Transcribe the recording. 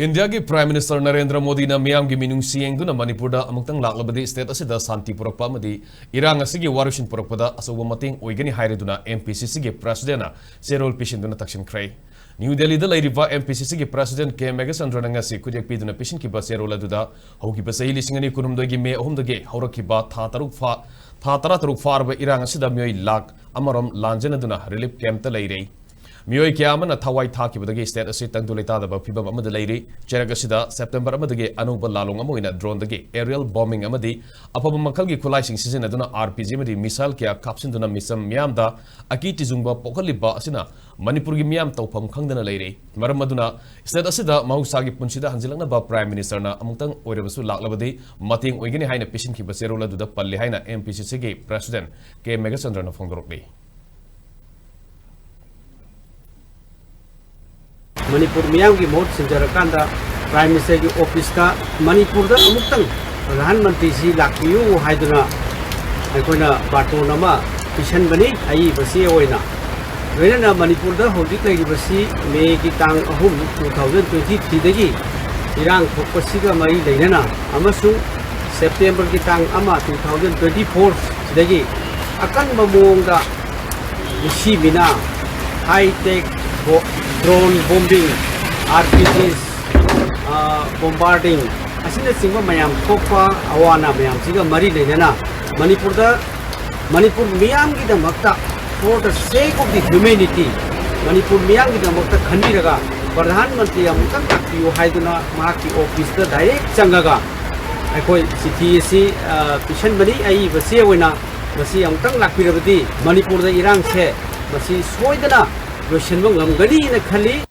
India ki Prime Minister Narendra Modi na miyam ki meenungshi engduna Manipur da amungtang laklabadi state asida shanti purakpa amadi Erang asigi warushin purakpada asoba mateng oigani haireduna MPCC ki President Cherol Peesinduna Taksinkhre. New Delhi da lairiba MPCC ki President K Megasandra ngasi kujek piduna pishin ki ba Cherol aduda haukiba sahi lisingani kunumdoi ki me ahumdagi haurakiba tha taruk farba Erang asida miyoi lak amarom lanjanaduna relief camp ta lairei. Miyoi Kiamana Tawai Taki with the state as it and Dulita Pibam Amadalari, Cheragasida, September Amadage, Anuba Lalong Amoina, drone the gate, aerial bombing Amadi, Apamakagi Kulishing season Aduna RPG, Missile Kia, Capsinduna Missam Miamda, Akiti Zumba, Pokaliba Asina, Manipuri Miam Topam Kangana lady, Maramaduna, State Asida, Mausagi Punchida, Hanzilana Prime Minister na Amutang, Orevasu Laklabadi, Mating Wigini Haina Pishin Kibaserola to the Palihina MPCC President, K Megasandra of Hongorokli. Manipur miyam ki mohot sinjarakanda Prime Minister ki office ka Manipur da amutang Pradhan Mantri si lakpiyu haiduna aikoina bato nama pishan bani ai basi oina loinana Manipur da hojik lagi basi May ki tang ahum 2023 dagi Erang thokpasi ga mari leinana amasung September ki tang ama 2024 dagi akan mamong da isi bina high tech drone bombing, RPGs, bombarding. Asina singwa mayam kopa awana mayam siga mari lena Manipur miyam ki damakta for the sake of the humanity Manipur miyam ki damakta khanbiraga Pradhan Mantri amutang takpiyu haiduna mahaki office da direct changaga aikoi chithi si pishan bani ai basi oina basi amutang lakpirabadi Manipur da Erang se basi soidana Russian Gadi na Khali